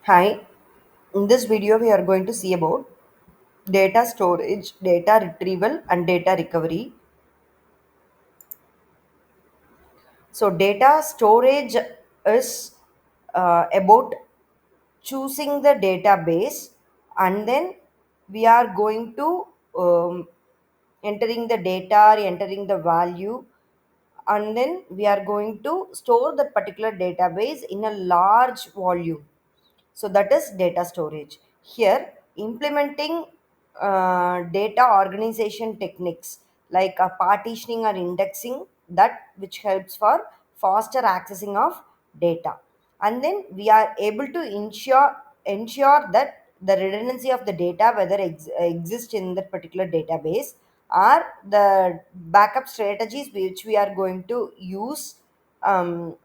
Hi, in this video we are going to see about data storage, data retrieval and data recovery. So data storage is about choosing the database and then we are going to entering the data, entering the value, and then we are going to store that particular database in a large volume. So that is data storage. Here, implementing data organization techniques like partitioning or indexing, that which helps for faster accessing of data. And then we are able to ensure that the redundancy of the data whether exists in that particular database, or the backup strategies which we are going to use will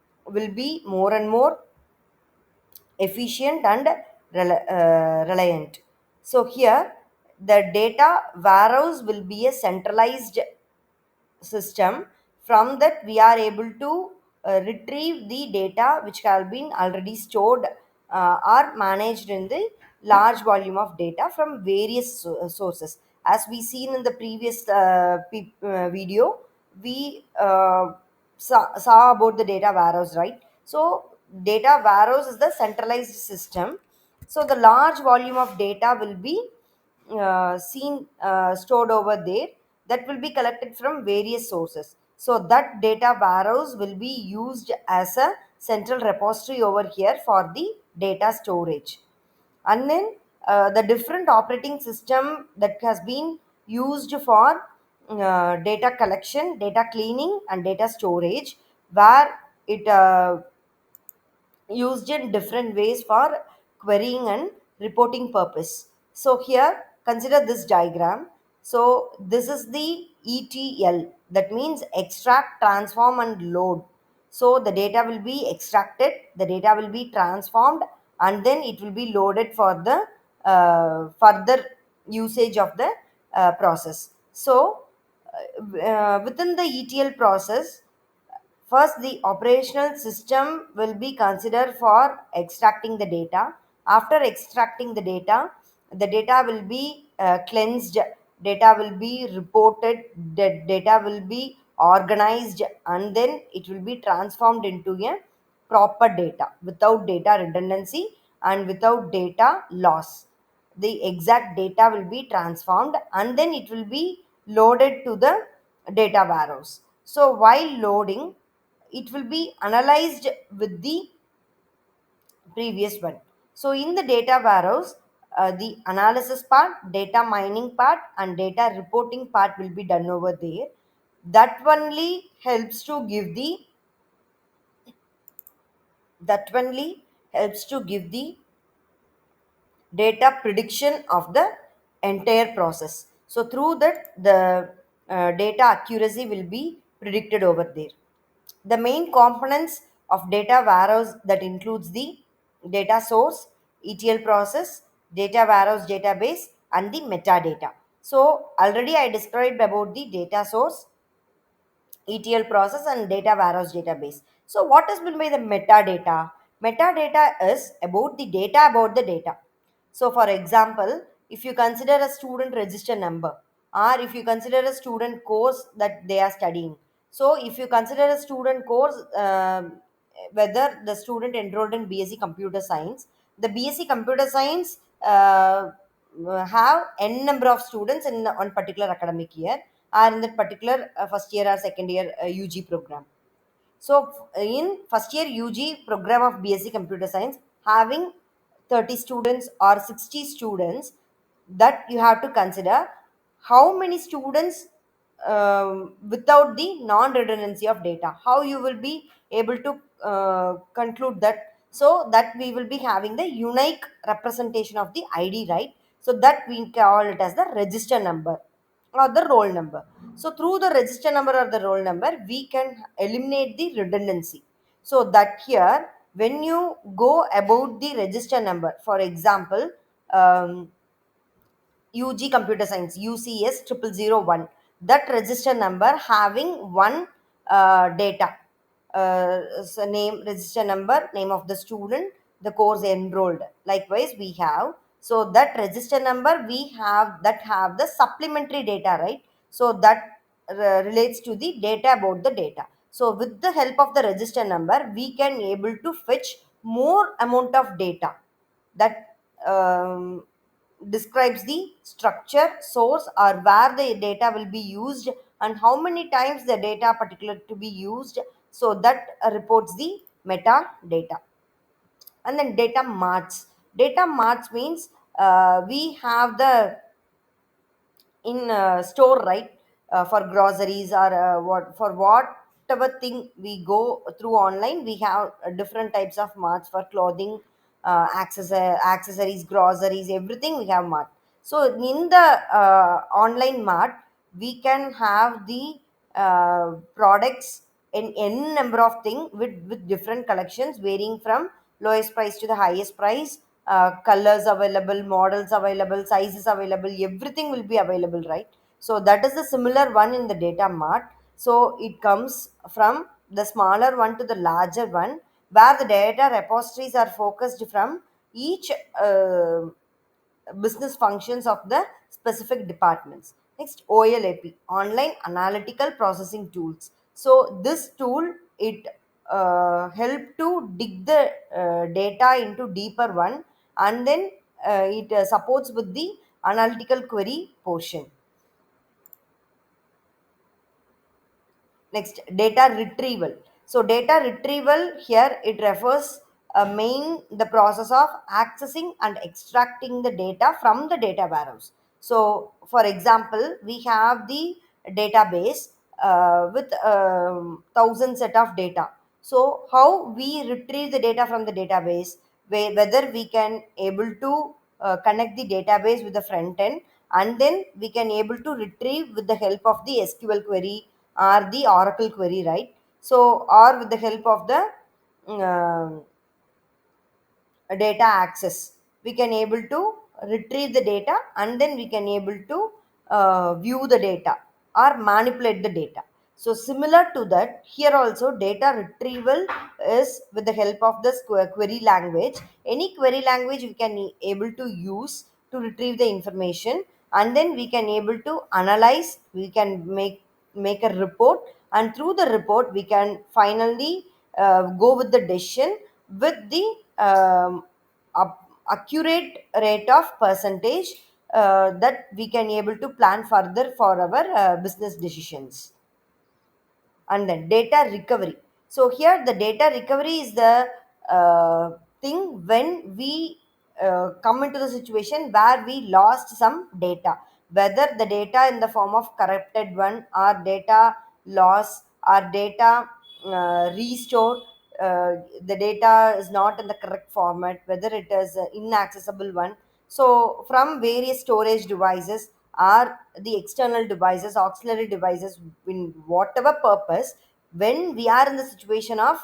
be more and more efficient and reliant. So here, the data warehouse will be a centralized system. From that, we are able to retrieve the data which have been already stored or managed in the large volume of data from various sources. As we seen in the previous video, we saw about the data warehouse, right? So data warehouse is the centralized system. So the large volume of data will be stored over there, that will be collected from various sources. So that data warehouse will be used as a central repository over here for the data storage. And then the different operating system that has been used for data collection, data cleaning and data storage, where it used in different ways for querying and reporting purpose. So here, consider this diagram. So this is the ETL, that means extract, transform and load. So the data will be extracted, the data will be transformed, and then it will be loaded for the further usage of the process. So within the ETL process, first, the operational system will be considered for extracting the data. After extracting the data will be cleansed, data will be reported, the data will be organized, and then it will be transformed into a proper data without data redundancy and without data loss. The exact data will be transformed and then it will be loaded to the data warehouse. So while loading, it will be analyzed with the previous one. So in the data warehouse, the analysis part, data mining part, and data reporting part will be done over there. That only helps to give the that only helps to give the data prediction of the entire process. So through that, the data accuracy will be predicted over there. The main components of data warehouse that includes the data source, ETL process, data warehouse database, and the metadata. So already I described about the data source, ETL process, and data warehouse database. So what is meant by the metadata? Metadata is about the data about the data. So for example, if you consider a student register number, or if you consider a student course that they are studying. So if you consider a student course, whether the student enrolled in BSc Computer Science, the BSc Computer Science have n number of students in one particular academic year, or in that particular first year or second year UG program. So in first year UG program of BSc Computer Science, having 30 students or 60 students, that you have to consider how many students without the non-redundancy of data. How you will be able to conclude that? So that we will be having the unique representation of the ID, right? So that we call it as the register number or the roll number. So through the register number or the roll number, we can eliminate the redundancy. So that here, when you go about the register number, for example, UG Computer Science, UCS 0001, that register number having one data, name, register number, name of the student, the course enrolled. Likewise, we have, so that register number we have, that have the supplementary data, right? So that relates to the data about the data. So with the help of the register number, we can able to fetch more amount of data that describes the structure, source, or where the data will be used, and how many times the data particular to be used. So that reports the metadata. And then data marts. Data marts means we have the in store, right? For groceries, or what, for whatever thing we go through online, we have different types of marts for clothing, accessories, groceries, everything we have mart. So in the online mart, we can have the products in n number of things with different collections varying from lowest price to the highest price, colors available, models available, sizes available, everything will be available, right? So that is the similar one in the data mart. So it comes from the smaller one to the larger one, where the data repositories are focused from each uh, business functions of the specific departments. Next, OLAP, Online Analytical Processing Tools. So this tool, it help to dig the data into deeper one, and then it supports with the analytical query portion. Next, data retrieval. So data retrieval here, it refers main the process of accessing and extracting the data from the data warehouse. So for example, we have the database with thousand set of data. So how we retrieve the data from the database, whether we can able to connect the database with the front end, and then we can able to retrieve with the help of the SQL query or the Oracle query, right? So, or with the help of the mm, data access, we can able to retrieve the data, and then we can able to view the data or manipulate the data. So similar to that, here also data retrieval is with the help of the query language. Any query language we can able to use to retrieve the information, and then we can able to analyze, we can make a report, and through the report we can finally go with the decision with the accurate rate of percentage that we can able to plan further for our business decisions. And then data recovery. So here the data recovery is the thing when we come into the situation where we lost some data, whether the data in the form of corrupted one, or data loss, or data restore, the data is not in the correct format, whether it is inaccessible one. So from various storage devices or the external devices, auxiliary devices, in whatever purpose, when we are in the situation of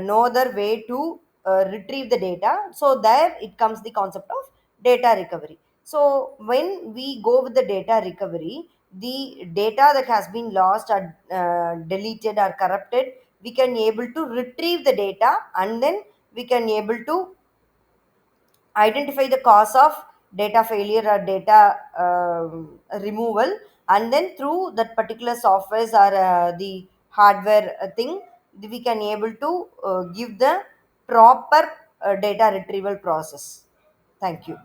no other way to retrieve the data, so there it comes the concept of data recovery. So when we go with the data recovery, the data that has been lost or deleted or corrupted, we can able to retrieve the data, and then we can able to identify the cause of data failure or data removal, and then through that particular softwares or the hardware thing, we can able to give the proper data retrieval process. Thank you.